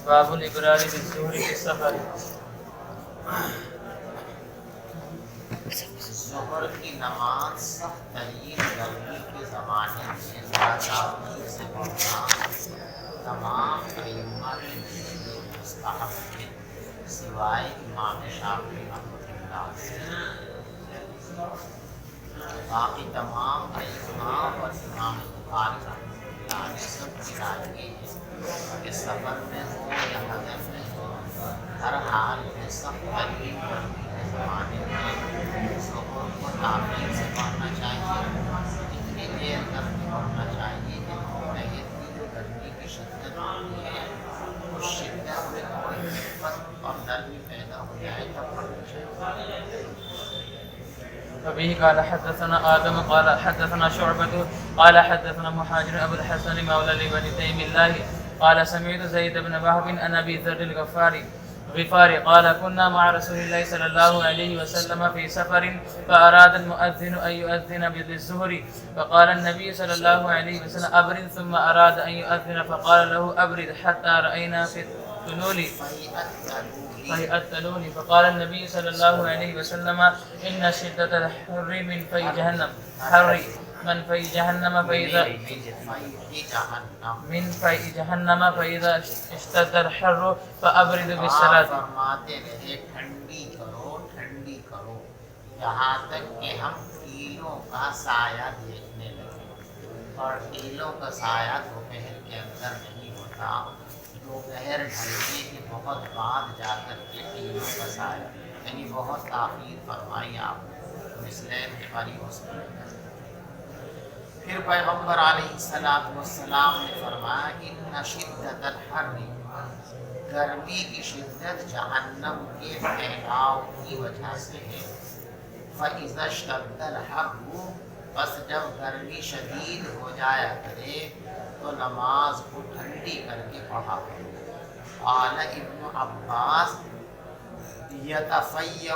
باب الابرار بالظہر فی السفر. ظہر کی نماز سخت ترین گرمی کے زمانے میں تاخیر سے پڑھنا تمام ائمہ کے نزدیک مستحب ہے سوائے امام شافعی رحمۃ اللہ سے. باقی تمام ائمہ اور امام بخاری رحمۃ اللہ نے سب کی رائے یہ ہے کہ سفر میں ہو یا حضر میں ہو ہر حال میں سخت ترین گرمی کے زمانے میں ظہر کو تاخیر سے پڑھنا چاہیے. اتنی دیر تک پڑھنا چاہیے کہ متحد کی جو گرمی کی شدت ہوتی ہے اس شدت میں کوئی خفت اور نرمی پیدا ہو جائے تب پڑھنا چاہیے. وبه قال حدثنا آدم قال حدثنا شعبة قال حدثنا مهاجر أبو الحسن مولى لبني تيم الله قال سمعت زيد بن وهب عن أبي ذر الغفاري قال كنا مع رسول الله صلى الله عليه وسلم في سفر فأراد المؤذن أن يؤذن بالظهر فقال النبي صلى الله عليه وسلم أبرد ثم أراد أن يؤذن فقال له أبرد حتى رأينا في التلول فقال النبي صلى الله عليه وسلم إن شدة الحر من في جهنم من في جهنم فإذا اشتد الحر فأبرد بالصلاة. فرماتے رہے ٹھنڈی کرو یہاں تک کہ ہم ٹیلوں کا سایہ دیکھنے لگے اور ٹیلوں کا سایہ دوپہر کے اندر نہیں ہوتا. دوپہر ڈھلنے کے بہت بعد جا کر کے ٹیلوں کا سایہ یعنی بہت تاخیر فرمائی آپ نے مثلین بخاری مسلم. پھر پیغمبر علیہ السلام نے فرمایا ان شدت الحر گرمی کی شدت جہنم کے پھیلاؤ کی وجہ سے ہے. فَإِذَا اشْتَدَّ الْحَرُّ بس جب گرمی شدید ہو جایا کرے تو نماز کو ٹھنڈی کر کے پڑھا کرو. قال ابن عباس یتفیع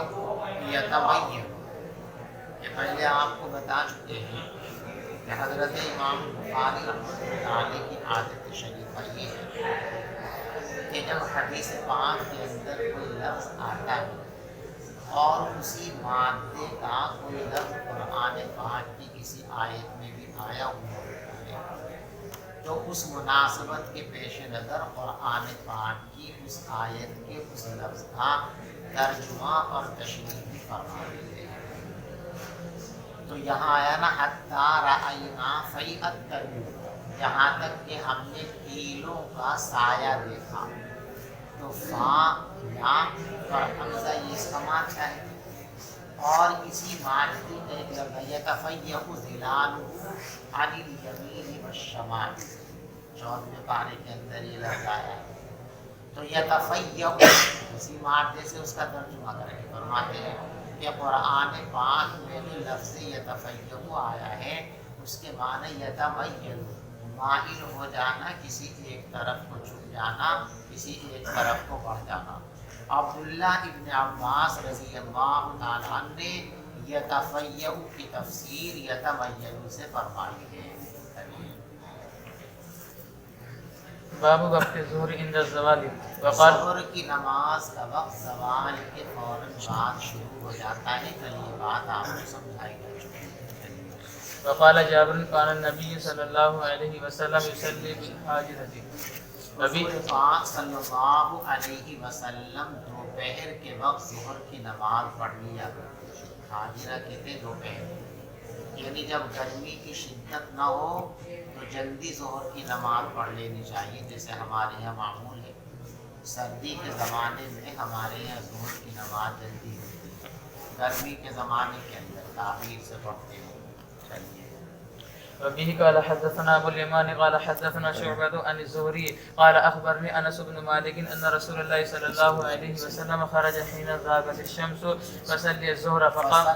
یہ پہلے آپ کو بتا چکے ہیں کہ حضرت امام بخاری رحمۃ اللہ علیہ کی عادت شریفہ یہ ہے کہ جب حدیث پاک کے اندر کوئی لفظ آتا ہے اور اسی مادے کا کوئی لفظ قرآن پاک کی کسی آیت میں بھی آیا ہوا ہوتا ہے تو اس مناسبت کے پیش نظر قرآن پاک کی اس آیت کے اس لفظ کا ترجمہ اور تشریح بھی فرما دیتے ہیں. تو یہاں آیا نا حتی رأینا فی التلول یہاں تک کہ ہم نے ٹیلوں کا سایہ دیکھا. تو فا یا اور حمزہ یہ اس کا معنی ہے اور اسی معنی کا ایک لفظ ہے یتفیع ظلالہ عن الیمین والشمال 14ویں پارے کے اندر یہ لفظ آیا ہے. تو یتفیع اسی معنی سے اس کا ترجمہ کریں گے. فرماتے ہیں کہ قرآن پاک میں جو لفظ یتفیع آیا ہے اس کے معنی یتمیل مائل ہو جانا کسی ایک طرف کو جھک جانا کسی ایک طرف کو بڑھ جانا. عبداللہ ابن عباس رضی اللہ تعالیٰ عنہ نے یتفیع کی تفسیر یتمیل سے فرمائی ہے. باب وقت الظہر عند الزوال وقال ظہر کی نماز کا وقت زوال کے فوراً بعد شروع ہو جاتا ہے. کل یہ بات آپ کو سمجھائی جا چکی ہے. وقال جابر كان النبي صلى الله عليه وسلم يصلي بالحاجرة. رسول پاک صلی اللہ علیہ وسلم دوپہر کے وقت ظہر کی نماز پڑھ لیا کرتے تھے. حاجرہ کہتے دوپہر یعنی جب گرمی کی شدت نہ ہو تو جلدی ظہر کی نماز پڑھ لینی چاہیے جیسے ہمارے یہاں معمول ہے. سردی کے زمانے میں ہمارے یہاں ظہر کی نماز جلدی ہوتی ہے. گرمی کے زمانے کے اندر تاخیر سے پڑھتے ہیں. چلیے. وبه قال حدثنا ابو اليمان قال حدثنا شعبة عن الزهري قال اخبرني انس بن مالك ان رسول الله صلى الله عليه وسلم خرج حين غابت الشمس فصلى الظهر فقام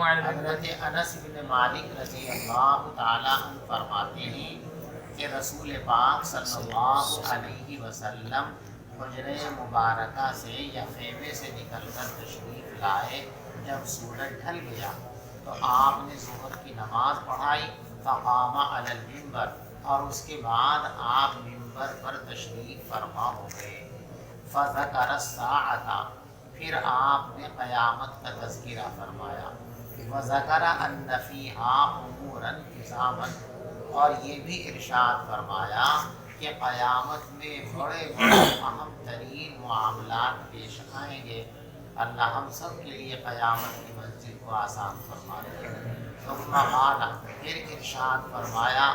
على المنبر. حضرت انس بن مالک رضی اللہ تعالیٰ عنہ فرماتے ہیں کہ رسول پاک صلی اللہ علیہ وسلم حجرہ مبارکہ سے یا خیمے سے نکل کر تشریف لائے. جب سورج ڈھل گیا تو آپ نے ظہر کی نماز پڑھائی. فقام علی المنبر اور اس کے بعد آپ منبر فذکر الساعۃ، پھر آپ نے قیامت کا تذکرہ فرمایا، وذکر ان فیہا امورا عظاما، اور یہ بھی ارشاد فرمایا کہ قیامت میں بڑے بڑے اہم ترین معاملات پیش آئیں گے۔ اللہ ہم سب کے لیے قیامت کی منزل کو آسان فرما دے۔ ثم قال، پھر ارشاد فرمایا،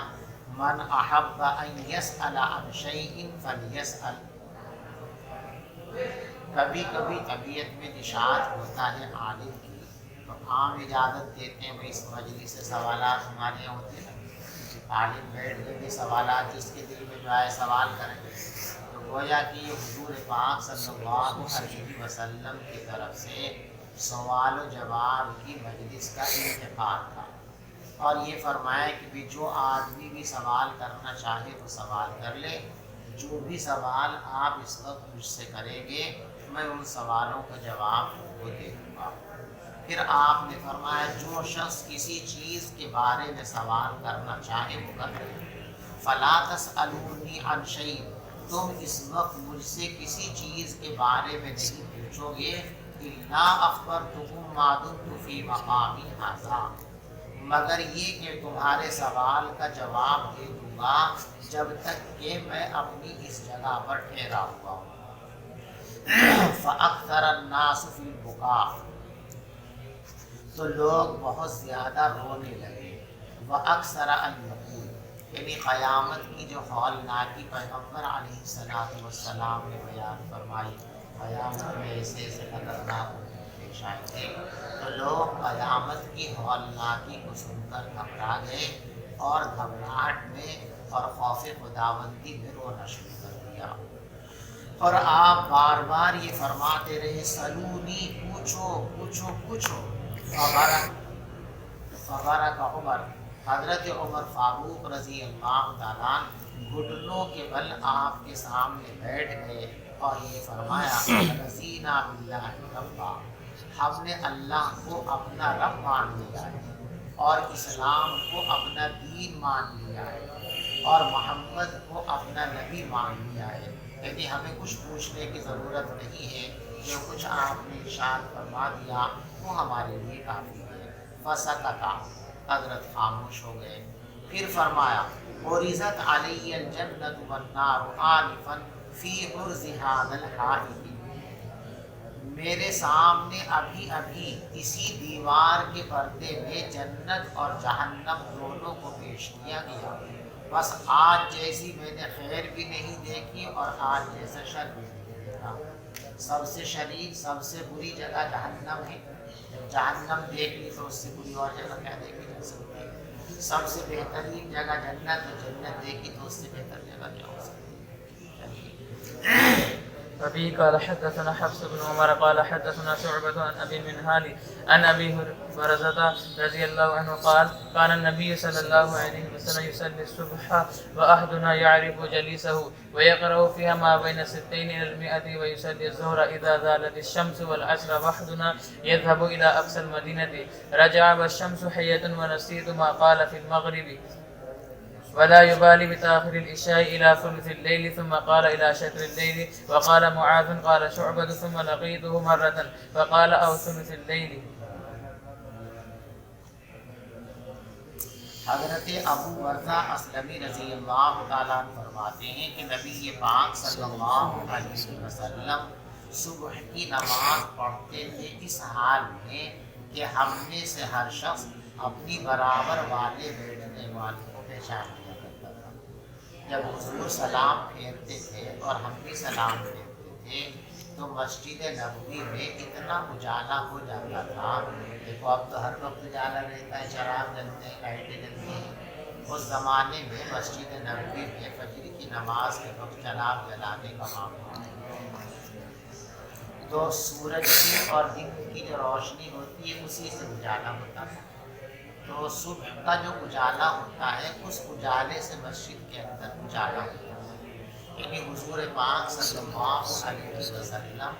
من احب ان یسأل عن شیء فلیسأل، کبھی کبھی طبیعت میں نشاط ہوتا ہے عالم کی، تو عام اجازت دیتے ہیں بھائی اس مجلس سے سوالات ہمارے یہاں ہوتے ہیں، عالم بیٹھ کے بھی سوالات جس کے دل میں جو آئے سوال کریں، تو گویا کہ یہ حضور پاک صلی اللہ علیہ وسلم کی طرف سے سوال و جواب کی مجلس کا انعقاد تھا، اور یہ فرمایا کہ بھی جو آدمی بھی سوال کرنا چاہے وہ سوال کر لے، جو بھی سوال آپ اس وقت مجھ سے کریں گے میں ان سوالوں کا جواب کو دے دوں گا۔ پھر آپ نے فرمایا جو شخص کسی چیز کے بارے میں سوال کرنا چاہے وہ کر لے، فلا تسألونی عن شیء، تم اس وقت مجھ سے کسی چیز کے بارے میں نہیں پوچھو گے، الا اخبرتکم ما دمت فی مقامی ھذا، مگر یہ کہ تمہارے سوال کا جواب دے دوں گا جب تک کہ میں اپنی اس جگہ پر ٹھہرا ہوا ہوں۔ فَأَكْثَرَ النَّاسُ فِي الْبُكَاءِ، تو لوگ بہت زیادہ رونے لگے، وَأَكْثَرَ أَن يَقُولَ، یعنی قیامت کی جو ہولناکی پیغمبر علیہ السلام نے بیان فرمائی، قیامت میں ایسے ایسے خطرناک پیش آئیں گے، تو لوگ قیامت کی ہولناکی کو سن کر گھبرا گئے، اور گھبراہٹ میں اور خوف خداوندی میں رونا شروع کر دیا، اور آپ بار بار یہ فرماتے رہے سلونی، پوچھو پوچھو پوچھو، فبارک عمر، حضرت عمر فاروق رضی اللہ تعالیٰ گھٹنوں کے بل آپ کے سامنے بیٹھ گئے اور یہ فرمایا رضینا باللہ ربا، ہم نے اللہ کو اپنا رب مان لیا ہے اور اسلام کو اپنا دین مان لیا ہے اور محمد کو اپنا نبی مان لیا ہے، یعنی ہمیں کچھ پوچھنے کی ضرورت نہیں ہے، جو کچھ آپ نے ارشاد فرما دیا وہ ہمارے لیے کافی ہے۔ فسکتا، حضرت خاموش ہو گئے، پھر فرمایا عرضت علی الجنت والنار آنفا فی عرض ھذا الحائط، میرے سامنے ابھی ابھی اسی دیوار کے پردے میں جنت اور جہنم دونوں کو پیش کیا گیا، بس آج جیسی میں نے خیر بھی نہیں دیکھی اور آج جیسا شر بھی نہیں دیکھا۔ سب سے شریر سب سے بری جگہ جہنم ہے، جب جہنم دیکھ لی تو اس سے بری اور جگہ کیا دیکھی جا سکتی ہے؟ سب سے بہترین جگہ جنت، جنت دیکھی تو اس سے بہتر جگہ کیا ہو سکتی ہے؟ وبه قال حدثنا حفص بن عمر قال حدثنا شعبة عن أبي المنهال عن أبي برزة رضي الله عنه قال كان النبي صلى الله عليه وسلم يصلي الصبح وأحدنا يعرف جليسه ويقرأ فيها ما بين 60 إلى 100 ويصلي الظهر إذا زالت الشمس والعصر وأحدنا يذهب إلى أقصى المدينة رجع والشمس حية ونسيت ما قال في المغرب ولا يبالي بتاخر العشاء إلى ثلث الليل ثم قال إلى شطر الليل، وقال معاذ قال شعبة ثم لقيته مرة فقال أو ثلث الليل۔ حضرت ابو برزہ اسلمی رضی اللہ تعالیٰ فرماتے ہیں کہ نبی پاک صلی اللہ علیہ وسلم صبح کی نماز پڑھتے تھے اس حال میں کہ ہم میں سے ہر شخص اپنی برابر والے بیٹھنے والے کو پہچان لیا کرتا تھا۔ جب حضور سلام پھیرتے تھے اور ہم بھی سلام پھیرتے تھے تو مسجد نبوی میں اتنا اجالا ہو جاتا تھا، دیکھو اب تو ہر وقت اجالا رہتا ہے، چراغ جلتے ہیں، لائٹیں جلتی ہیں، اس زمانے میں مسجد نبوی میں فجر کی نماز کے وقت چراغ جلانے کا معمول تو سورج کی اور دن کی جو روشنی ہوتی ہے اسی سے اجالا ہوتا تھا، تو صبح کا جو اجالا ہوتا ہے اس اجالے سے مسجد کے اندر اجالا ہوتا ہے، یعنی حضور پاک صلی اللہ علیہ وسلم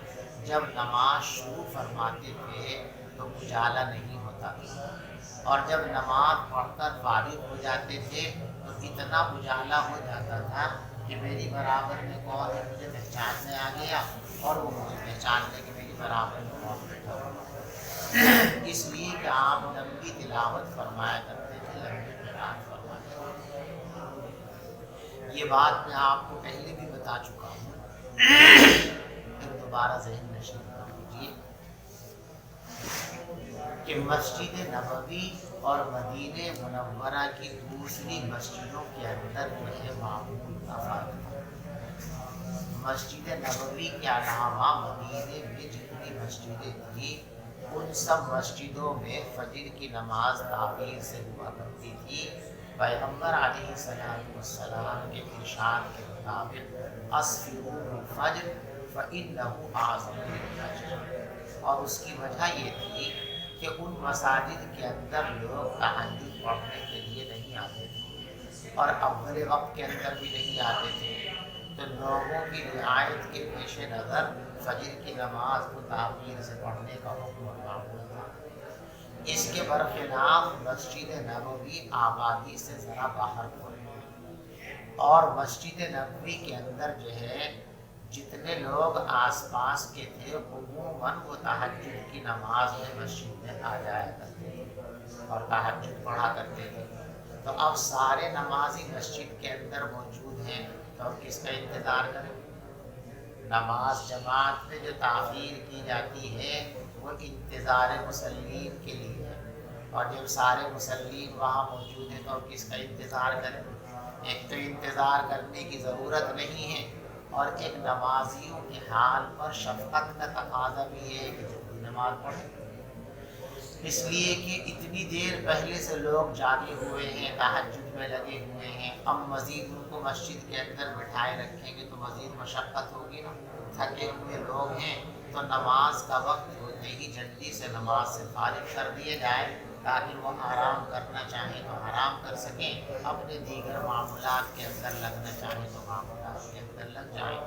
جب نماز شروع فرماتے تھے تو اجالا نہیں ہوتا تھا، اور جب نماز پڑھ کر فارغ ہو جاتے تھے تو اتنا اجالا ہو جاتا تھا کہ میری برابر میں کون ہے، مجھے پہچان میں آ گیا اور وہ مجھے پہچان لے کہ میری برابر میں کون بیٹھا ہوا۔ اس لیے کہ آپ لمبی تلاوت فرمایا کرتے تھے، لمبی قرآن فرمایا کرتے تھے۔ یہ بات میں آپ کو پہلے بھی بتا چکا ہوں، پھر دوبارہ ذہن نشین کر لیجیے کہ مسجد نبوی اور مدینہ منورہ کی دوسری مسجدوں کے اندر جو ہے معمول کا فرق تھا۔ مسجد نبوی کے علاوہ مدینہ میں جتنی مسجدیں تھیں ان سب مسجدوں میں فجر کی نماز تاخیر سے ہوا کرتی تھی۔ پیغمبر علیہ السلام کے ارشاد کے مطابق اسفروا بالفجر فإنہ اعظم للأجر، اور اس کی وجہ یہ تھی کہ ان مساجد کے اندر لوگ تہجد پڑھنے کے لیے نہیں آتے تھے اور اول وقت کے اندر بھی نہیں آتے تھے، تو لوگوں کی رعایت کے پیش نظر فجر کی نماز کو تاخیر سے پڑھنے کا حکم معمول تھا۔ اس کے برخلاف مسجد نبوی آبادی سے ذرا باہر پڑی، اور مسجد نبوی کے اندر جو ہے جتنے لوگ آس پاس کے تھے عموماً وہ تہجد کی نماز میں مسجد میں آ جایا کرتے تھے اور تہجد پڑھا کرتے تھے۔ تو اب سارے نمازی مسجد کے اندر موجود ہیں تو اب کس کا انتظار کریں؟ نماز جماعت میں جو تاخیر کی جاتی ہے وہ انتظار مسلین کے لیے ہے، اور جب سارے مسلین وہاں موجود ہیں تو اب کس کا انتظار کریں؟ ایک تو انتظار کرنے کی ضرورت نہیں ہے، اور ایک نمازیوں کے حال پر شفقت کا تقاضا بھی ہے کہ جلدی نماز پڑھیں، اس لیے کہ اتنی دیر پہلے سے لوگ جاگے ہوئے ہیں، تہجد میں لگے ہوئے ہیں، اب مزید ان کو مسجد کے اندر بٹھائے رکھیں گے تو مزید مشقت ہوگی نا۔ تھکے ہوئے لوگ ہیں تو نماز کا وقت ہوتے ہی جلدی سے نماز سے فارغ کر دیے جائے تاکہ وہ آرام کرنا چاہیں تو آرام کر سکیں، اپنے دیگر معاملات کے اندر لگنا چاہیں تو معاملات کے اندر لگ جائیں۔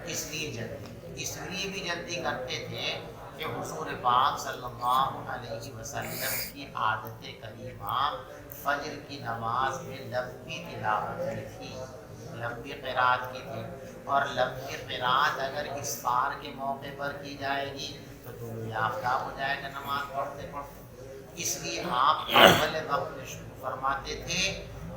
اس لیے بھی جلدی کرتے تھے کہ حضور پاک صلی اللہ علیہ وسلم کی عادت کریمہ فجر کی نماز میں لمبی تلاوت کی تھی، لمبی قرات کی تھی، اور لمبی قرات اگر اسفار کے موقع پر کی جائے گی تو طلوع آفتاب ہو جائے گا نماز پڑھتے پڑھتے۔ اس لیے آپ اول وقت میں شروع فرماتے تھے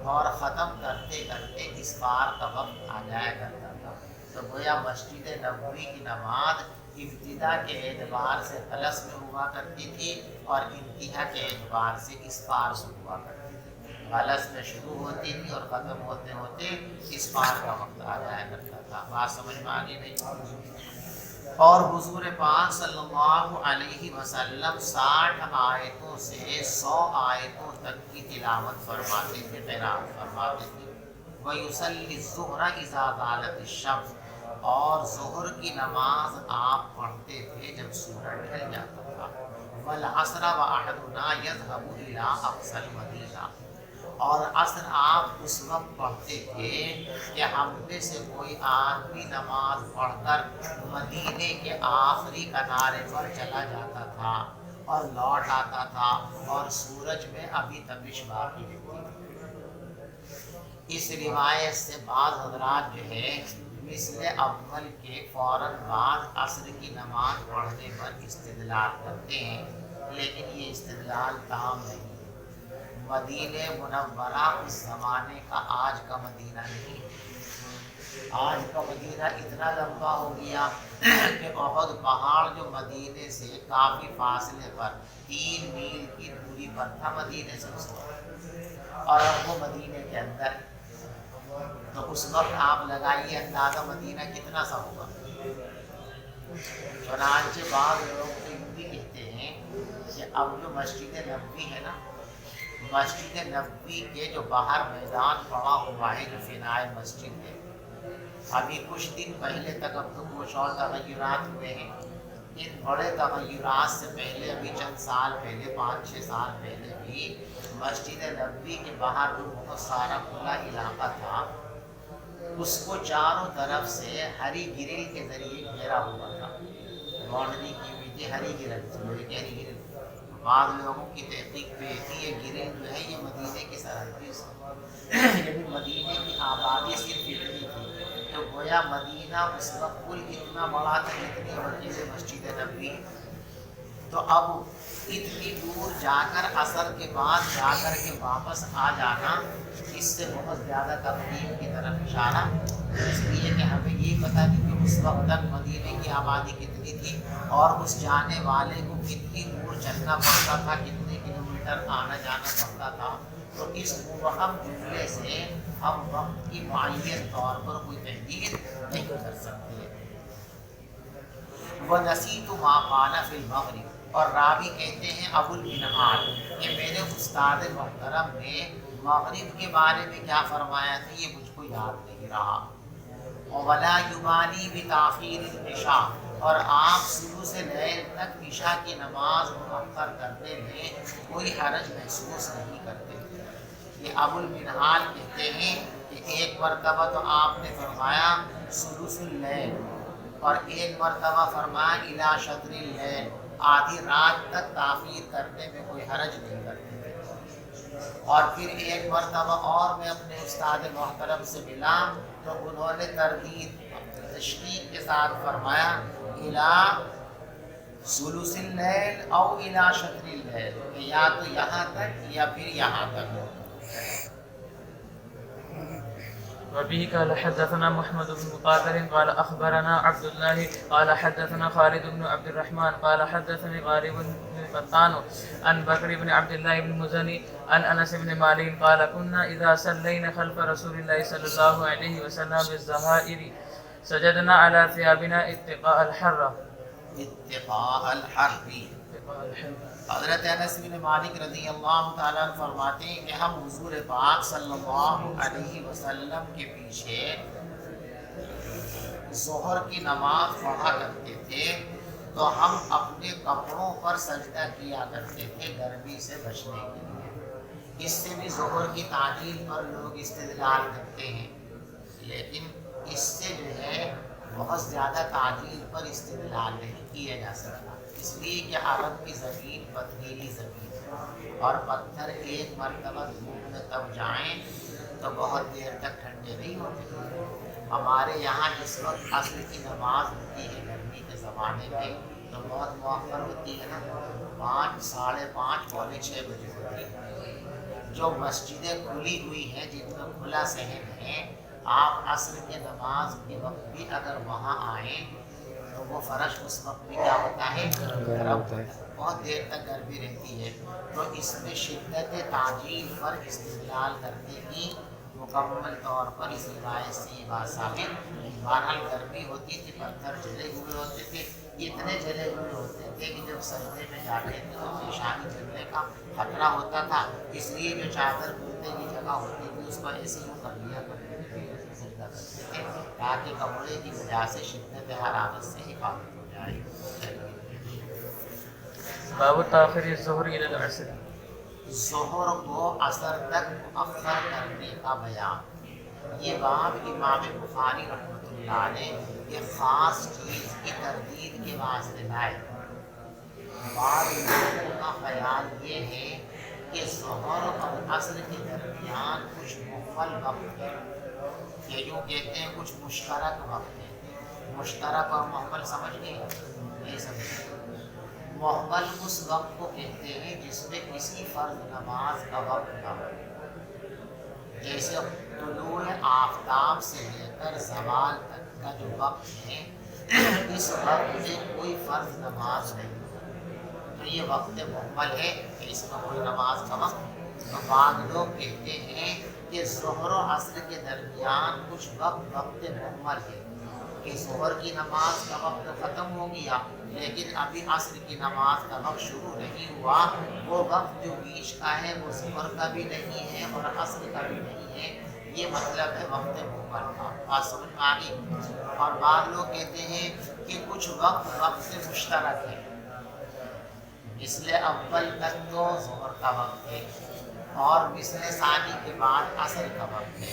اور ختم کرتے کرتے اسفار کا وقت آ جایا کرتا تھا، تو گویا مسجد نبوی کی نماز ابتدا کے اعتبار سے خلص میں ہوا کرتی تھی اور انتہا کے اعتبار سے اسفار سے ہوا کرتی تھی۔ خلص میں شروع ہوتی تھی اور ختم ہوتے ہوتے اسفار کا وقت آ جایا کرتا تھا۔ بات سمجھ میں آگے نہیں؟ اور حضور پاک صلی اللہ علیہ وسلم 60 آیتوں سے 100 آیتوں تک کی تلاوت فرماتے تھے، قرات فرماتے تھے۔ وَيُصَلِّي الظُّهْرَ إِذَا غَابَتِ الشَّمْسُ، اور ظہر کی نماز آپ پڑھتے تھے جب سورج ڈھل جاتا تھا۔ وَالْعَصْرَ وَأَحَدُنَا يَذْهَبُ إِلَىٰ أَقْصَى الْمَدِينَةِ، اور عصر آپ اس وقت پڑھتے تھے کہ ہم میں سے کوئی آدمی نماز پڑھ کر مدینے کے آخری کنارے پر چلا جاتا تھا اور لوٹ آتا تھا اور سورج میں ابھی تپش باقی ہوتی تھی۔ اس روایت سے بعض حضرات جو ہے مثل اول کے فوراً بعد عصر کی نماز پڑھنے پر استدلال کرتے ہیں، لیکن یہ استدلال تام نہیں ہے۔ مدینہ منورہ اس زمانے کا آج کا مدینہ نہیں ہے۔ آج کا مدینہ اتنا لمبا ہو گیا کہ احد پہاڑ جو مدینے سے کافی فاصلے پر 3 میل کی دوری پر تھا مدینے سے اس وقت، اور اب وہ مدینے کے اندر، تو اس وقت آپ لگائیے اندازہ مدینہ کتنا سا ہوگا۔ چنانچہ بعض لوگ تو یوں بھی کہتے ہیں کہ اب جو مسجد نبوی ہے نا، مسجد نبوی کے جو باہر میدان پڑا ہوا ہے جو فنائے مسجد ہے، ابھی کچھ دن پہلے تک اب تو کچھ اور تغیرات ہوئے ہیں، ان بڑے تغیرات سے پہلے ابھی چند سال پہلے 5-6 سال پہلے بھی مسجد نبوی کے باہر جو بہت سارا کھلا علاقہ تھا اس کو چاروں طرف سے ہری گرل کے ذریعے گھیرا ہوا تھا، باؤنڈری کی ہوئی تھی ہری گرل، لوہے کی ہری گرل۔ بعض لوگوں کی تحقیق پہ تھی یہ گرل جو ہے یہ مدینے کی سرحد تھی، یعنی مدینے کی آبادی صرف اتنی تھی تو گویا مدینہ اس وقت کل اتنا بڑا تھا جتنی وکیل مسجد نبوی. تو اب اتنی دور جا کر عصر کے بعد جا کر کے واپس آ جانا اس سے بہت زیادہ تقدیم کی طرف اشارہ. اس لیے کہ ہمیں یہ پتہ نہیں کہ اس وقت تک مدینے کی آبادی کتنی تھی اور اس جانے والے کو کتنی دور چلنا پڑتا تھا, کتنے کلومیٹر آنا جانا پڑتا تھا. تو اس مبہم جملے سے ہم وقت کی معین طور پر کوئی تحدید نہیں کر سکتے. وَنَسِيتُ مَا قَالَ فِي الْمَغْرِبِ, اور راوی کہتے ہیں ابو المنہال کہ میرے استاد محترم نے مغرب کے بارے میں کیا فرمایا تھا یہ مجھ کو یاد نہیں رہا. وَلَا يُبَالِي بِتَأْخِيرِ الْعِشَاءِ, اور آپ شروع سے لیل تک عشاء کی نماز مؤخر کرنے میں کوئی حرج محسوس نہیں کرتے. یہ ابو المنہال کہتے ہیں کہ ایک مرتبہ تو آپ نے فرمایا ثلث اللیل, اور ایک مرتبہ فرمایا الی شطر اللیل, آدھی رات تک تاخیر کرنے میں کوئی حرج نہیں کرتے تھے. اور پھر ایک مرتبہ اور میں اپنے استاد محترم سے ملا تو انہوں نے تردید تشریح کے ساتھ فرمایا الی ثلث اللیل او الی شطر اللیل, کہ یا تو یہاں تک یا پھر یہاں تک. وبه قال حدثنا محمد بن مقاتل قال أخبرنا عبد الله قال حدثنا خالد بن عبد الرحمن قال حدثني غالب بن قطان عن بكر بن عبد الله بن مزني عن أنس بن مالك قال كنا إذا صلينا خلف رسول الله صلى الله عليه وسلم بالظهائر سجدنا على ثيابنا اتقاء الحر. اتقاء الحر. حضرت انس بن مالک رضی اللہ تعالیٰ عنہ فرماتے ہیں کہ ہم حضور پاک صلی اللہ علیہ وسلم کے پیچھے ظہر کی نماز پڑھا کرتے تھے تو ہم اپنے کپڑوں پر سجدہ کیا کرتے تھے گرمی سے بچنے کے لیے. اس سے بھی ظہر کی تعجیل پر لوگ استدلال کرتے ہیں, لیکن اس سے جو ہے بہت زیادہ تعجیل پر استدلال نہیں کیا جا سکتا, اس لیے کہ عرب کی زمین پتھریلی زمین ہے اور پتھر ایک مرتبہ دھوپ میں تب جائیں تو بہت دیر تک ٹھنڈے نہیں ہوتے. ہمارے یہاں جس وقت عصر کی نماز ہوتی ہے گرمی کے زمانے میں تو بہت مؤخر ہوتی ہے نا, 5, 5:30, پونے 6 بجے ہوتی ہے. جو مسجدیں کھلی ہوئی ہیں جن میں کھلا صحن ہے, آپ عصر کے نماز کے وقت بھی اگر وہاں آئیں تو وہ فرش اس وقت بھی کیا ہوتا ہے, گرم ہوتا ہے, بہت دیر تک گرمی رہتی ہے. تو اس میں شدت تعجیل پر استدلال کرنے کی مکمل طور پر اس روایت سے یہ بات ثابت. بہرحال گرمی ہوتی تھی, پتھر جلے ہوئے ہوتے تھے, اتنے جلے ہوئے ہوتے تھے کہ جب سجدے میں جاتے تھے تو پیشانی جلنے کا خطرہ ہوتا تھا. اس لیے جو چادر کھلنے کی جگہ ہوتی تھی اس کو ایسے ہی کر لیا کرتے تھے, سجدہ کرتے تھے تاکہ کپڑے کی وجہ سے شدت حرارت سے حفاظت ہو جائے. باب تاخیر الظہر الی العصر, ظہر کو عصر تک مؤخر کرنے کا بیان. یہ باب امام بخاری رحمۃ اللہ علیہ ایک خاص چیز کی تردید کے واسطے لائے. بعض لوگوں کا خیال یہ ہے کہ ظہر اور عصر کے درمیان کچھ مخفل وقت ہے, یہ جو کہتے ہیں کچھ مشترک وقت ہے. مشترک اور محمل سمجھ نہیں سمجھے. محمل اس وقت کو کہتے ہیں جس میں کسی فرض نماز کا وقت نہ ہو, جیسے طلوع آفتاب سے لے کر زوال تک کا جو وقت ہے اس وقت میں کوئی فرض نماز نہیں ہو تو یہ وقت محمل ہے کہ اس میں کوئی نماز کا وقت. تو بعض لوگ کہتے ہیں کہ ظہر و عصر کے درمیان کچھ وقت محمل ہے کہ ظہر کی نماز کا وقت ختم ہو گیا لیکن ابھی عصر کی نماز کا وقت شروع نہیں ہوا. وہ وقت جو بیچ کا ہے وہ ظہر کا بھی نہیں ہے اور عصر کا بھی نہیں ہے, یہ مطلب ہے وقت محمل کا. بات سمجھ میں آ گئی. اور بعض لوگ کہتے ہیں کہ کچھ وقت مشترک ہے, اس لیے اول تک تو ظہر کا وقت ہے اور مثل ثانی کے بعد عصر کا وقت ہے,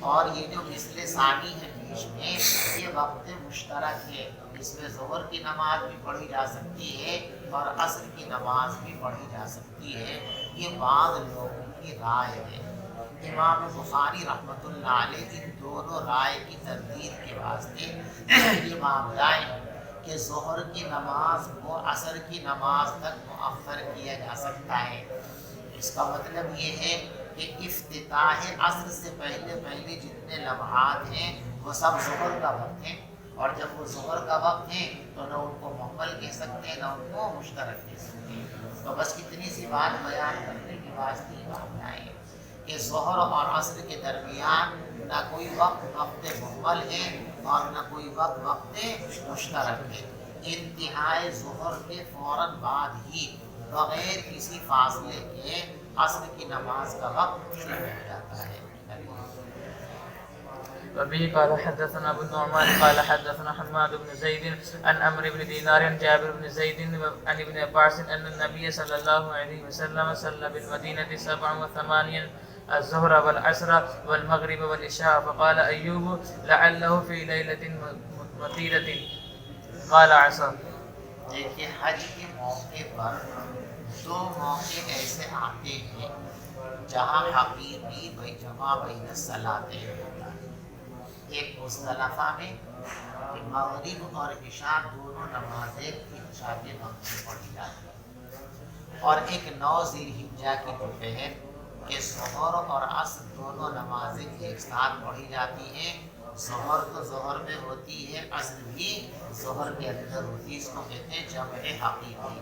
اور یہ جو مثل ثانی ہے بیچ میں یہ وقت مشترک ہے. اس میں ظہر کی نماز بھی پڑھی جا سکتی ہے اور عصر کی نماز بھی پڑھی جا سکتی ہے. یہ بعض لوگوں کی رائے ہے. امام بخاری رحمۃ اللہ علیہ ان دونوں رائے کی تردید کے واسطے یہ بات لائے کہ ظہر کی نماز کو عصر کی نماز تک مؤخر کیا جا سکتا ہے۔ اس کا مطلب یہ ہے کہ افتتاح عصر سے پہلے جتنے لمحات ہیں وہ سب ظہر کا وقت ہیں، اور جب وہ ظہر کا وقت ہے تو نہ ان کو مکمل کہہ سکتے ہیں نہ ان کو مشترک کہہ سکتے ہیں۔ تو بس اتنی سی بات بیان کرنے کے واسطے یہ بات آئے کہ ظہر اور عصر کے درمیان نہ کوئی وقت مکمل ہے اور نہ کوئی وقت مشترک ہے۔ انتہائے ظہر کے فوراً بعد ہی بغیر کسی فاصلے کے عصر کی نماز کا وقت شروع ہو جاتا ہے۔ وبه قال حدثنا ابو النعمان قال حدثنا حماد بن زيد عن عمرو بن دينار عن جابر بن زيد عن ابن عباس ان النبي صلى الله عليه وسلم صلى بالمدينه 87 الظهر والعصر والمغرب والعشاء فقال ايوب لعله في ليله مطيره قال عصا۔ دیکھیے حج کے موقع پر دو موقع ایسے آتے ہیں جہاں حقیقی جمع بین الصلاتین ہوتا ہے۔ ایک مزدلفہ میں کہ مغرب اور عشاء دونوں نمازیں عشاء کے وقت میں پڑھی جاتی ہیں، اور ایک 9 ذی الحجہ کی دوپہر کہ ظہر اور عصر دونوں نمازیں ایک ساتھ پڑھی جاتی ہیں۔ ظہر تو ظہر میں ہوتی ہے، عصر بھی ظہر کے اندر ہوتی ہے۔ اس کو کہتے ہیں جمع حقیقی،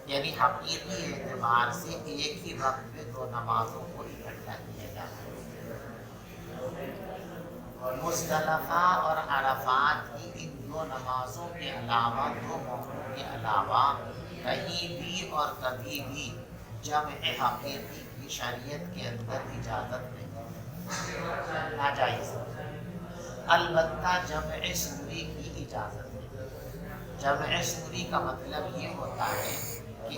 یعنی حقیقی اعتبار سے ایک ہی وقت میں دو نمازوں کو اکٹھا کیا جاتا ہے۔ مزدلفہ اور عرفات کی ان دو نمازوں کے علاوہ، دو موقعوں کے علاوہ کہیں بھی اور کبھی بھی جمع حقیقی کی شریعت کے اندر اجازت نہیں، ناجائز۔ البتہ جمع سوری کی اجازت ہے۔ جمع سوری کا مطلب یہ ہوتا ہے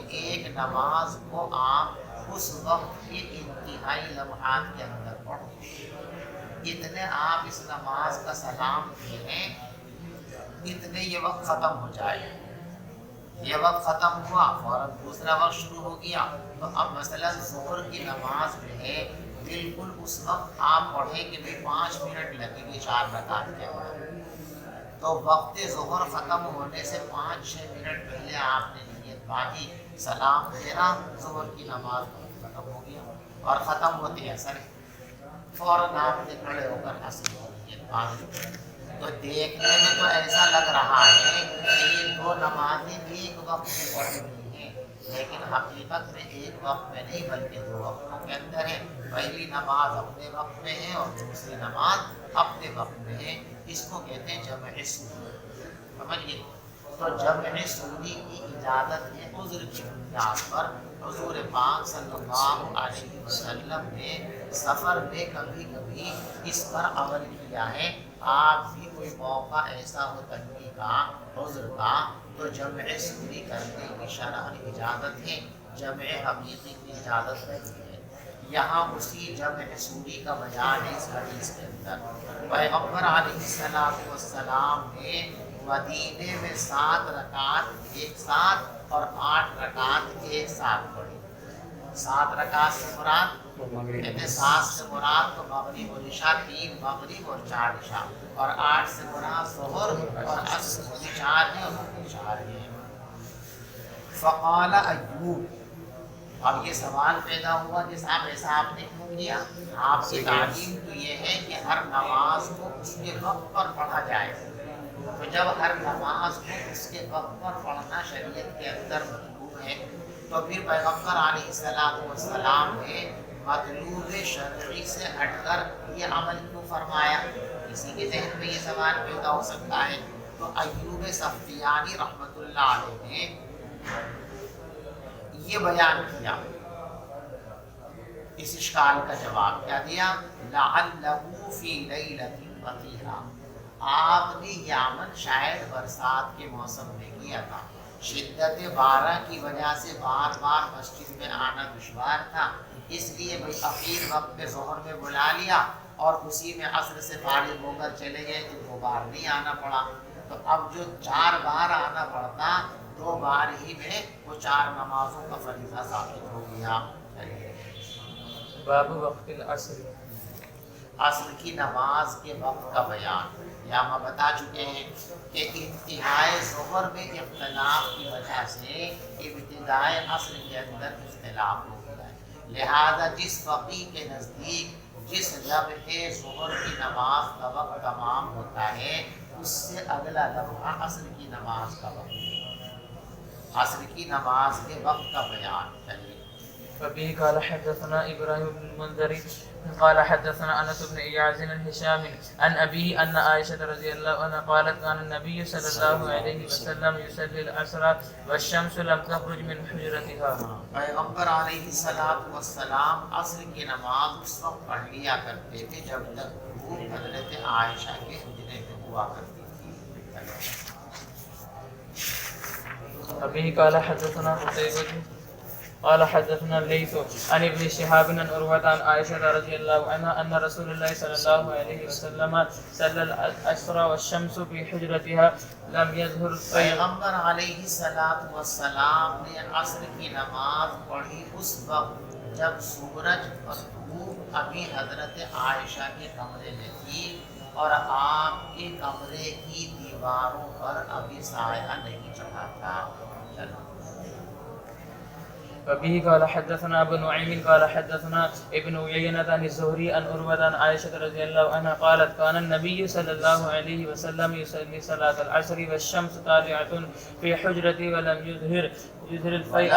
کہ ایک نماز کو آپ اس وقت کے انتہائی لمحات کے اندر پڑھو، اتنے آپ اس نماز کا سلام پھیریں، اتنے یہ وقت ختم ہو جائے۔ یہ وقت ختم ہوا فوراً دوسرا وقت شروع ہو گیا، تو اب مثلا ظہر کی نماز میں ہے بالکل اس وقت آپ پڑھیں کہ بھائی 5 منٹ لگیں گے 4 رکعت کے اندر، تو وقت ظہر ختم ہونے سے 5-6 منٹ پہلے آپ نے نیت باندھی، سلام پھیرا، ظہر کی نماز ختم ہو گیا، اور ختم ہوتے اثر فوراً آپ نے کھڑے ہو کر عصر کی نیت باندھی۔ تو دیکھنے میں تو ایسا لگ رہا ہے کہ یہ دو نمازیں ایک وقت میں پڑھی ہوئی ہیں، لیکن حقیقت میں ایک وقت میں نہیں بلکہ 2 وقتوں کے اندر ہے۔ پہلی نماز اپنے وقت میں ہے اور دوسری نماز اپنے وقت میں ہے۔ اس کو کہتے ہیں جمع سوری، سمجھیے۔ تو جمع سوری کی اجازت ہے عذر کی بنیاد پر۔ حضور پاک صلی اللہ علیہ وسلم نے سفر میں کبھی کبھی اس پر عمل کیا ہے۔ آپ بھی کوئی موقع ایسا ہو تنگی کا، عذر کا، تو جمع سوری کرنے کی شرعاً اجازت ہے، جمع حقیقی کی اجازت نہیں ہے۔ یہاں اسی جمع سوری کا بیان ہے اس حدیث کے اندر۔ پیغمبر علیہ السلام نے مدینے میں 7 رکعت ایک ساتھ اور 8 رکعت ایک ساتھ پڑھی۔ 7 رکعت سے مراد کہتے 7 سے مراد تو مغرب اور عشاء، 3 مغرب اور 4 عشاء، اور 8 سے مراد ظہر اور عصر 4 ہے اور 4 ہے۔ فقال ایوب، اب یہ سوال پیدا ہوا کہ صاحب ایسا آپ نے کیوں کیا؟ آپ کی تعلیم تو یہ ہے کہ ہر نماز کو اس کے وقت پر پڑھا جائے، تو جب ہر نماز کو اس کے وقت پر پڑھنا شریعت کے اندر مطلوب ہے، تو پھر پیغمبر علیہ السلام نے مطلوب شرعی سے ہٹ کر یہ عمل کیوں فرمایا؟ کسی کے ذہن میں یہ سوال پیدا ہو سکتا ہے۔ تو ایوب سختیانی رحمۃ اللہ علیہ نے یہ بیان کیا، اس اشکال کا جواب کیا دیا؟ لعلہ فی لیلۃ مطیرہ، آپ نے یہ عمل شاید برسات کے موسم میں کیا تھا، شدت بارہ کی وجہ سے بار بار مسجد میں آنا دشوار تھا، اس لیے بھائی اخیر وقت میں ظہر میں بلا لیا اور اسی میں عصر سے فارغ ہو کر چلے گئے تو 2 بار نہیں آنا پڑا۔ تو اب جو 4 بار آنا پڑتا، 2 بار ہی میں وہ 4 نمازوں کا فریضہ ثابت ہو گیا۔ باب وقت العصر. عصر کی نماز کے وقت کا بیان. یہاں ہم بتا چکے ہیں کہ انتہائی ظہر میں اختلاف کی وجہ سے ابتدائے عصر کے اندر اختلاف ہو گیا ہے. لہذا جس فقیہ کے نزدیک جس لمحے ظہر کی نماز کا وقت تمام ہوتا ہے اس سے اگلا لمحہ عصر کی نماز کا وقت ہے. عصر کی نماز کے وقت کا بیان. چلیے. وبه قال حدثنا ابراهيم بن المنذر قال حدثنا انس بن اياز الهشام عن ابيه ان عائشه رضي الله عنها قالت كان النبي صلى الله عليه وسلم يصلي العصر والشمس لم تخرج من حجرتها. پیغمبر علیہ الصلوۃ والسلام عصر کی نماز اس وقت پڑھ لیا کرتے تھے جب تک دھوپ حضرت عائشہ کے حجرے میں ہوا کرتی تھی. وبه قال حدثنا قتيبة قال حدثنا الليث عن ابن شهاب عن عروة عن عائشة رضي الله عنها أن رسول الله صلى الله عليه وسلم صلى العصر والشمس في حجرتها لم يظهر الفجر. پیغمبر علیہ الصلوۃ والسلام نے عصر کی نماز پڑھی اس وقت جب سورج اور دھوپ ابھی حضرت عائشہ کے کمرے میں تھی اور آپ کے کمرے کی دیواروں پر ابھی سایہ نہیں چڑھا تھا. چلو. وبه قال حدثنا ابو نعيم قال حدثنا ابن عيينة عن الزهري عن عروة عن عائشة رضي الله عنها قالت كان النبي صلى الله عليه وسلم يصلي صلاة العصر والشمس طالعة في حجرته ولم يظهر الفيء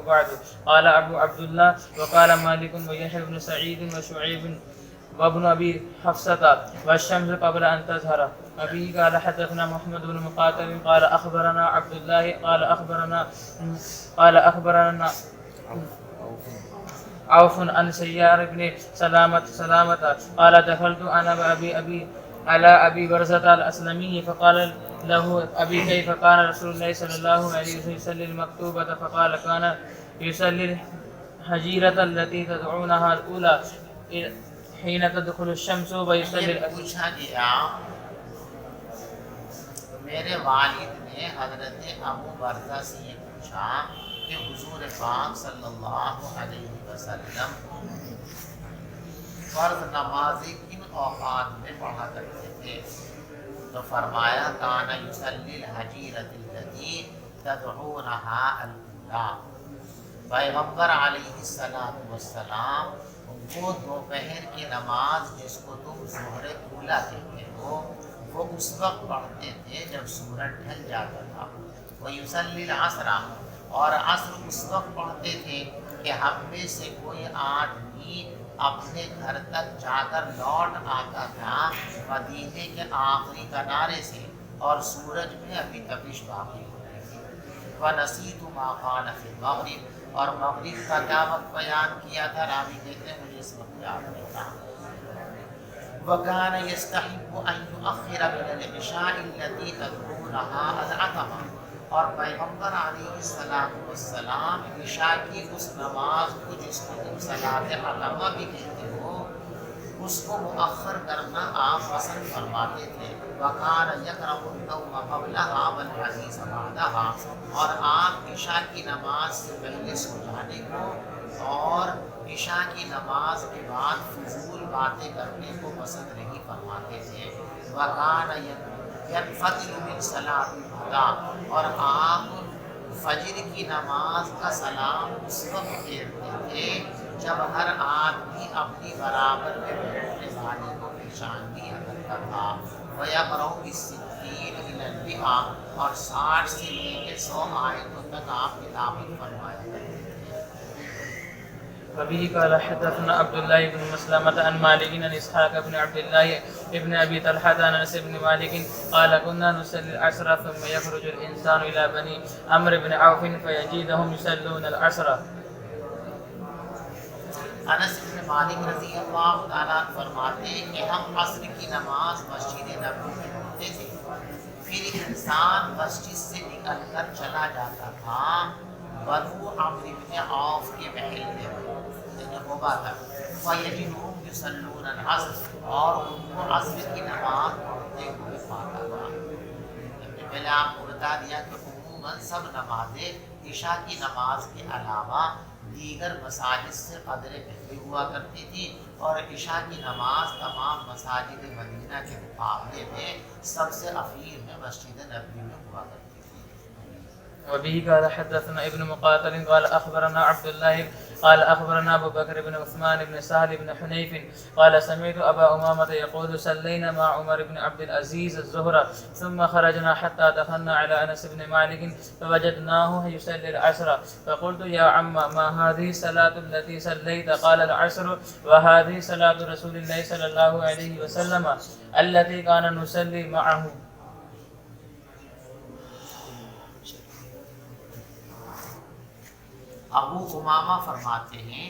بعد. قال ابو عبد الله وقال مالك ويحيى بن سعيد وشعيب وابن ابي حفصة والشمس قبل ان تظهر. ابي قال حدثنا محمد بن مقاتل قال اخبرنا عبد الله قال اخبرنا عوف عن سيار بن سلامة قال دخلت انا وابي على ابي برزة الاسلمي فقال له ابي كيف كان رسول الله صلى الله عليه وسلم يصلي المكتوبة فقال كان يصلي الحجيرة التي تدعونها الاولى حين تدخل الشمس ويصلي پوچھا گیا میرے والد نے حضرت ابو برزہ سے یہ پوچھا کہ حضور پاک صلی اللہ علیہ وسلم فرض نمازیں کن اوقات میں پڑھا کرتے تھے. تو فرمایا کان یصلی الحجیرۃ التي تدعونها الاولى. پیغمبر علیہ الصلوۃ والسلام وہ دوپہر کی نماز جس کو تم ظہر اولیٰ کہتے ہو وہ اس وقت پڑھتے تھے جب سورج ڈھل جاتا تھا. وہ یصلی العصر اور عصر اس وقت پڑھتے تھے کہ ہم میں سے کوئی آدمی اپنے گھر تک جا کر لوٹ آتا تھا مدینے کے آخری کنارے سے اور سورج میں ابھی تپش باقی ہوتی تھی. وَنَسِيتُ مَا قَالَ فِي الْمَغْرِبِ اور مغرب کا کیا وقت بیان کیا تھا. راوی کہتے ہیں مجھے اس وقت یاد نہیں تھا. وَكَانَ يَسْتَحِبُّ أَن يُؤَخِّرَ مِنَ الْعِشَاءِ الَّتِي تَدْعُونَهَا الْعَتَمَةَ. اور پیغمبر علیہ السلام عشاء کی اس نماز کو جس کو تم صلاۃ عتمہ بھی کہتے ہو اس کو مؤخر کرنا آپ پسند فرماتے تھے. وَكَانَ يَكْرَهُ النَّوْمَ قَبْلَهَا وَالْحَدِيثَ بَعْدَهَا. اور آپ عشاء کی نماز سے پہلے سو جانے کو اور عشاء کی نماز کے بعد فضول باتیں کرنے کو پسند نہیں فرماتے تھے. وَكَانَ يَنْفَطِرُ مِنْ صَلَاةِ الْغَدَاءِ. اور آپ فجر کی نماز کا سلام اس وقت پھیرتے تھے جب ہر آدمی اپنی برابر میں بیٹھنے والے کو پیشانی کرتا تھا. وَيَقْرَأُ بِالسِّتِّينِ إِلَى الْمِئَةِ. اور 60 سے لے کے 100 آیتوں تک آپ تلاوت فرمایا کرتے تھے. وبه قال حدثنا عبد الله بن مسلمة عن مالك عن إسحاق بن عبد الله ابن أبي طلحة عن أنس بن مالك قال كنا نصلي العصر ثم يخرج الإنسان إلى بني عمرو بن عوف فيجدهم يصلون العصر. انس بن مالک رضی اللہ تعالیٰ فرماتے ہیں کہ ہم عصر کی نماز مسجد نبوی میں پڑھتے تھے. پھر انسان مسجد سے نکل کر چلا جاتا تھا بنو عمرو بن عوف کے محل میں ہوگا تھا. فَيَجِدُهُمْ يُصَلُّونَ الْعَصْرَ. اور ان کو عصر کی نماز پڑھتے ہوئے پاتا تھا. پہلے آپ کو بتا دیا کہ عموماً سب نمازیں عشاء کی نماز کے علاوہ دیگر مساجد سے قدر پہلے ہوا کرتی تھی، اور عشاء کی نماز تمام مساجد مدینہ کے مقابلے میں سب سے اخیر میں مسجد نبوی میں ہوا کرتی تھی۔ وبه قال حدثنا ابن مقاتل قال أخبرنا عبد الله قال أخبرنا أبو بكر بن عثمان بن سهل بن حنيف قال سمعت أبا أمامة يقول صلينا مع عمر بن عبد العزيز الظهر ثم خرجنا حتى دخلنا على أنس بن مالك فوجدناه يصلي العصر فقلت يا عم ما هذه الصلاة التي صليت؟ قال العصر وهذه صلاة رسول الله صلى الله عليه وسلم التي كان نصلي معه۔ ابو امامہ فرماتے ہیں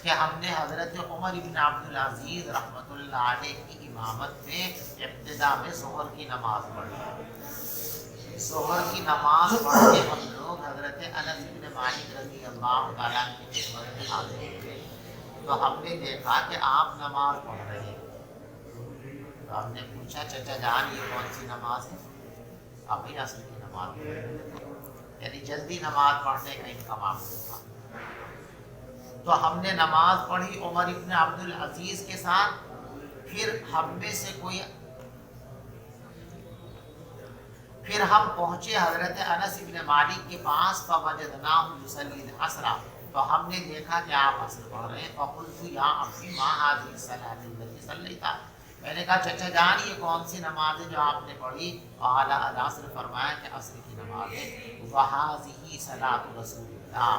کہ ہم نے حضرت عمر بن عبد العزیز رحمۃ اللہ علیہ کی امامت میں ابتدا میں ظہر کی نماز پڑھی۔ ظہر کی نماز پڑھ کے ہم لوگ حضرت انس بن مالک رضی اللہ تعالیٰ کی خدمت میں حاضر ہوئے، تو ہم نے دیکھا کہ آپ نماز پڑھ رہے ہیں۔ تو ہم نے پوچھا چچا جان یہ کون سی نماز ہے؟ ابھی عصر کی نماز پڑھ رہے ہیں، یعنی جلدی نماز پڑھنے کا ان کا معمول تھا۔ تو ہم نے نماز پڑھی عمر ابن عبد العزیز کے ساتھ، پھر ہم پہنچے حضرت انس ابن مالک کے پاس، فوجدناہ یصلی العصر، تو ہم نے دیکھا کہ آپ عصر پڑھ رہے ہیں۔ فقلت یا عمی ما هذه الصلاة التي صلیت، میں نے کہا چچا جان یہ کون سی نماز ہے جو آپ نے پڑھی؟ قال العصر، فرمایا کہ عصر کی نماز ہے۔ وہذہ صلاۃ رسول اللہ،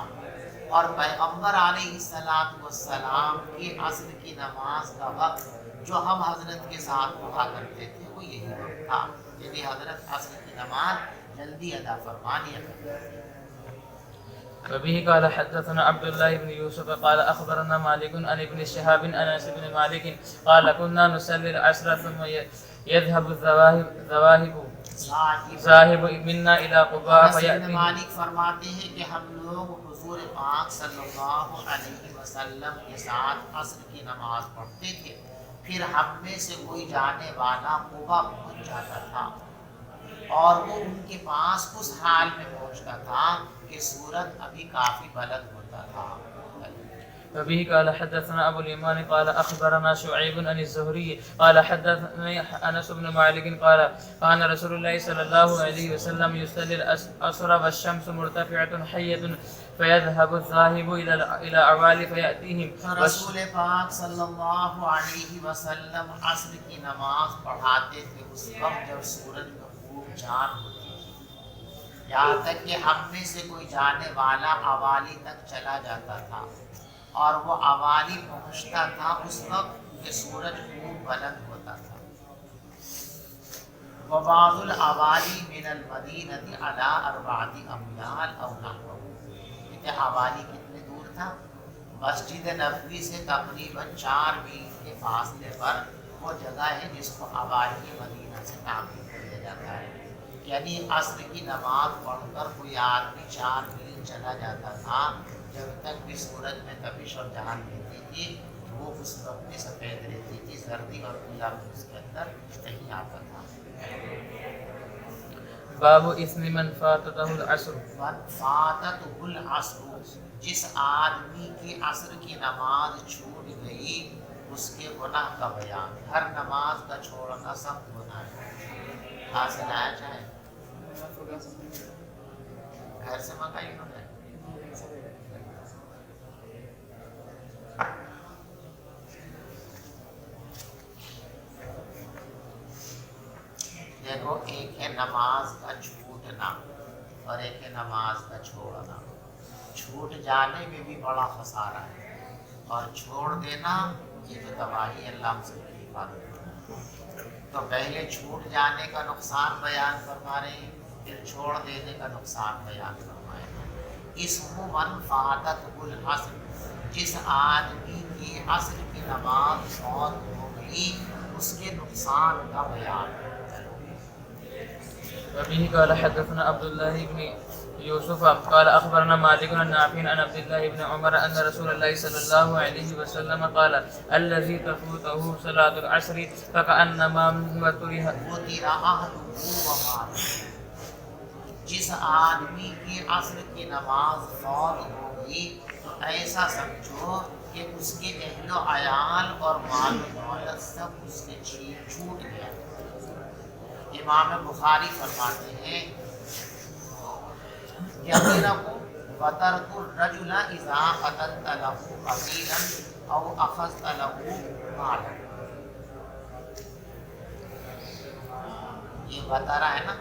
اور پیغمبر علیہ الصلاۃ والسلام کی عصر کی نماز کا وقت جو ہم حضرت کے ساتھ پڑھا کرتے تھے وہ یہی وقت تھا، یعنی حضرت عصر کی نماز جلدی ادا فرما لیا کرتے تھے۔ وبه قال حدثنا عبد الله بن يوسف قال أخبرنا مالك عن ابن شهاب عن أنس بن مالك قال كنا نصلي العصر ثم يذهب ذاهب منا إلى قباء انس بن فيأتي۔ مالک فرماتے ہیں کہ ہم لوگ حضور پاک صلی اللہ علیہ وسلم کے ساتھ عصر کی نماز پڑھتے تھے، پھر ہم میں سے کوئی جانے والا قبا پہنچ جاتا تھا، اور وہ ان کے پاس اس حال میں پہنچتا تھا کہ سورج ابھی کافی بلند ہوتا تھا۔ وبه قال حدثنا أبو اليمان قال أخبرنا شعيب عن الزهري قال حدثني أنس بن مالك قال كان رسول الله صلى الله عليه وسلم يصلي العصر والشمس مرتفعة حية فيذهب الذاهب إلى أعوالي فيأتيهم۔ رسول پاک صلی اللہ علیہ وسلم عصر کی نماز پڑھاتے تھے اس وقت جب سورج میں خوب جان ہوتی تھی، یہاں تک کہ ہم میں سے کوئی جانے والا اوالی تک چلا جاتا تھا، اور وہ اوالی پہنچتا تھا اس وقت کہ سورج خوب بلند ہوتا تھا۔ وبعض الاوالی من المدینة علی 4 اميال او نحو، کہ اوالی کتنے دور تھا؟ مسجد نبوی سے تقریباً 4 میل کے فاصلے پر وہ جگہ ہے جس کو اوالی مدینہ سے تعبیر کیا جاتا ہے، یعنی عصر کی نماز پڑھ کر کوئی آدمی 4 میل چلا جاتا تھا، جب تک بھی سورج میں تپش اور جان رہتی تھی، وہ اس وقت میں سفید رہتی تھی، سردی اور پیلا بھی اس کے اندر نہیں آتا تھا۔ باب اسم من فاتته العصر۔ من فاتته العصر، جس آدمی کی عصر کی نماز چھوٹ گئی اس کے گناہ کا بیان۔ ہر نماز کا چھوڑنا سخت گناہ ہے۔ حاصل آیا چاہے گھر سے منگائی انہوں نے۔ دیکھو ایک ہے نماز کا چھوٹنا اور ایک ہے نماز کا چھوڑنا۔ چھوٹ جانے میں بھی بڑا خسارہ ہے، اور چھوڑ دینا یہ تو تباہی، اللہ ہم سب کی حفاظت کرے۔ تو پہلے چھوٹ جانے کا نقصان بیان فرما رہے ہیں، پھر چھوڑ دینے کا نقصان بیان فرمائے ہیں۔ اسم من فاتته العصر، جس آدمی کی عصر کی نماز فوت ہو گئی اس کے نقصان کا بیان۔ وبه قال حدثنا عبد الله بن يوسف قال أخبرنا مالك عن نافع عن عبد الله بن عمر أن رسول الله صلى الله عليه وسلم قال الذي تفوته صلاة العصر فكأنما وتر أهله وماله، جس آدمی کی عصر کی نماز فوت ہوگی تو ایسا سمجھو کہ اس کے اہل و عیال اور مال و دولت سب اس سے چھوٹ گیا۔ امام بخاری فرماتے ہیں وَتَرْكُ الرَّجُلَ إِذَا قَتَلْتَ لَهُ قَتِيلًا أَوْ أَخَذْتَ لَهُ مَالًا۔ یہ بتارا ہے نا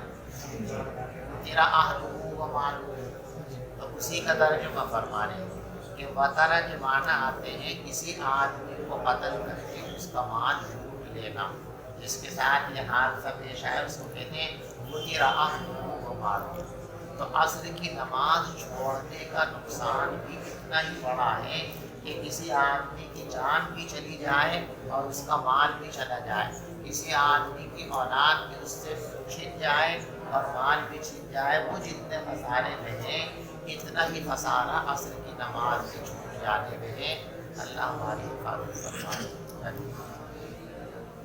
تیرا اہلہ و مالہ، تو اسی کا ترجمہ فرما رہے ہیں کہ بتارا کے معنی آتے ہیں کسی آدمی کو قتل کر کے اس کا مال لوٹ لینا، جس کے ساتھ یہ حادثہ پیش آیا اس کو کہتے ہیں وہ تیرا اہلہ و مالہ۔ تو عصر کی نماز چھوڑنے کا نقصان بھی اتنا ہی بڑا ہے کہ کسی آدمی کی جان بھی چلی جائے اور اس کا مال بھی چلا جائے، کسی آدمی کی اولاد بھی اس سے چھن جائے اور مال بھی چھن جائے، وہ جتنے خسارے میں ہیں اتنا ہی خسارہ عصر کی نماز سے چھوٹ جانے میں ہے۔ اللہ ہماری حفاظت فرمائے۔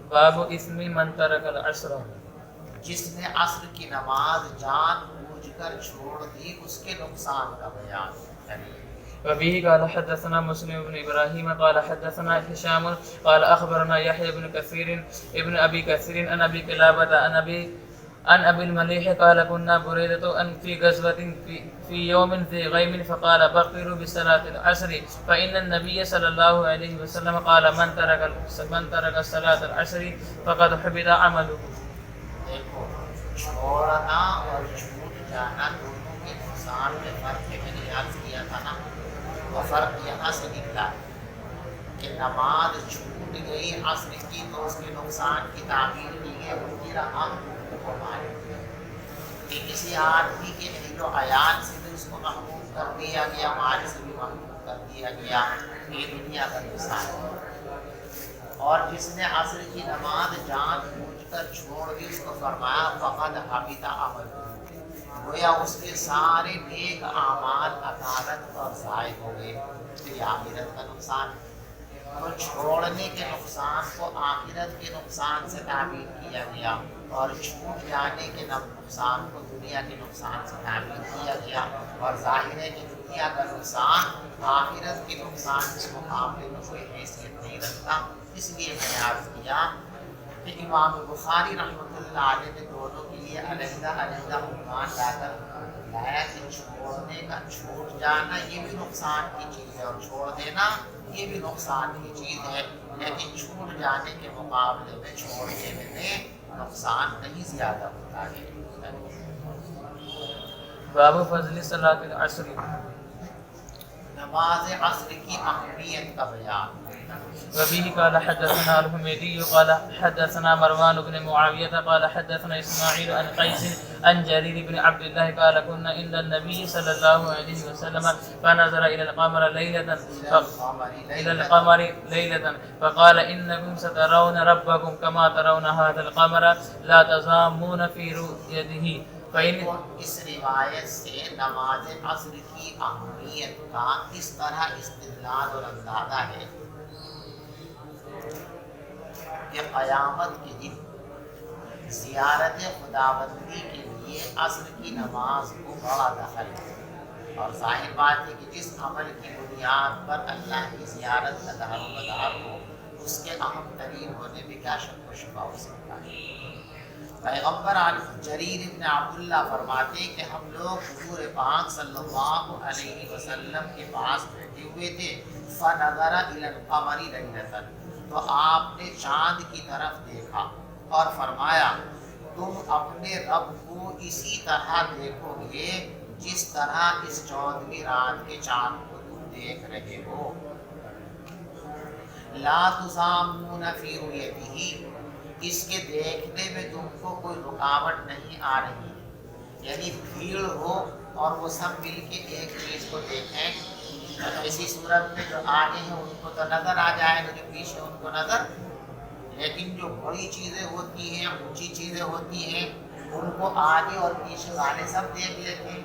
باب اسم من ترک العصر، جس نے عصر کی نماز جان بوجھ کر چھوڑ دی اس کے نقصان کا بیان کریے۔ وبه قال حدثنا مسلم بن إبراهيم قال حدثنا هشام قال أخبرنا يحيى بن كثير ابن أبي كثير عن أبي قلابة عن أبي المليح قال كنا بريدة أن في غزوة في يوم ذي غيم فقال بقروا بصلاة العصر فإن النبي صلى الله عليه وسلم قال من ترك صلاة العصر فقد حبط عمله۔ دیکھو چھوڑنا اور چھوٹ جانا دونوں کے نقصان میں فرق ہے، میں نے یاد کیا تھا نا، وہ فرق یہاں سے نکلا کہ نماز چھوٹ گئی عصر کی تو اس کے نقصان کی تعبیر کی ہے وہ تیرا کہ کسی آدمی کے اہل و عیال سے بھی اس کو محروم کر دیا گیا، مال سے بھی محروم کر دیا گیا، یہ دنیا کا نقصان ہے۔ اور جس نے عصر کی نماز جان بوجھ کر چھوڑ دی اس کو فرمایا فقد حبط عملہ، گویا اس کے سارے نیک اعمال عطارت اور ضائع ہو گئے، تو یہ آخرت کا نقصان ہے۔ تو چھوڑنے کے نقصان کو آخرت کے نقصان سے تعبیر کیا گیا اور چھوٹ جانے کے نقصان کو دنیا کے نقصان سے تعبیر کیا گیا، اور ظاہر ہے کہ دنیا کا نقصان آخرت کے نقصان کے مقابلے میں کوئی حیثیت نہیں رکھتا۔ اس لیے میں نے عرض کیا کہ امام بخاری رحمۃ اللہ علیہ نے دونوں کے لیے علیحدہ علیحدہ عنوان لا کر لایا کہ چھوڑنے کا چھوٹ جانا یہ بھی نقصان کی چیز ہے اور چھوڑ دینا یہ بھی نقصان کی چیز ہے، لیکن چھوٹ جانے کے مقابلے میں چھوڑ دینے میں نقصان کہیں زیادہ ہوتا ہے۔ باب فضل صلاة العصر، نماز عصر کی اہمیت کا بیان۔ وبه قال حدثنا الحميدي قال حدثنا مروان بن معاوية قال حدثنا إسماعيل عن قيس عن جرير بن عبد الله قال كنا عند النبي صلى الله عليه وسلم فنظر إلى القمر ليلة فقال إنكم سترون ربكم كما ترون هذا القمر لا تضامون في رؤيته۔ اس روایت سے نماز عصر کی اہمیت کا اس طرح استدلال اور اندازہ ہے کہ قیامت کے دن زیارت خداوندی کے لیے عصر کی نماز کو بڑا دخل ہے، اور ظاہر بات ہے کہ جس عمل کی بنیاد پر اللہ کی زیارت کا دار و مدار ہو اس کے اہم ترین ہونے میں کیا شک و شبہ ہو سکتا ہے۔ پیغمبر جریر ابن عبداللہ فرماتے کہ ہم لوگ حضور پاک صلی اللہ علیہ وسلم کے پاس بیٹھے ہوئے تھے، فنظر الی القمر لیلۃ، تو آپ نے چاند کی طرف دیکھا اور فرمایا تم اپنے رب کو اسی طرح دیکھو گے جس طرح اس 14ویں رات کے چاند کو تم دیکھ رہے ہو۔ لا تضامون فی رؤیتہ، اس کے دیکھنے میں تم کو کوئی رکاوٹ نہیں آ رہی، یعنی بھیڑ ہو اور وہ سب مل کے ایک چیز کو دیکھیں، ایسی صورت میں جو آگے ہیں ان کو تو نظر آ جائے گا، جو پیچھے ان کو نظر، لیکن جو بڑی چیزیں ہوتی ہیں اونچی چیزیں ہوتی ہیں ان کو آگے اور پیچھے والے سب دیکھ لیتے ہیں۔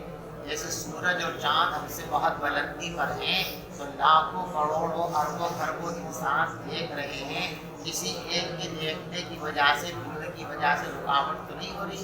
جیسے سورج اور چاند ہم سے بہت بلندی پر ہیں تو لاکھوں کروڑوں اربوں خربوں انسان دیکھ رہے ہیں، کسی ایک کے دیکھنے کی وجہ سے بھیڑ کی وجہ سے رکاوٹ تو نہیں ہو رہی،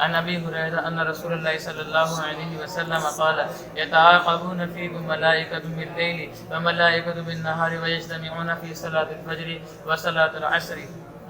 عن أبي هريرة أن رسول الله صلى الله عليه وسلم قال يتعاقبون فيكم ملائكة بالليل وملائكة بالنهار ويجتمعون في صلاة الفجر وصلاة العصر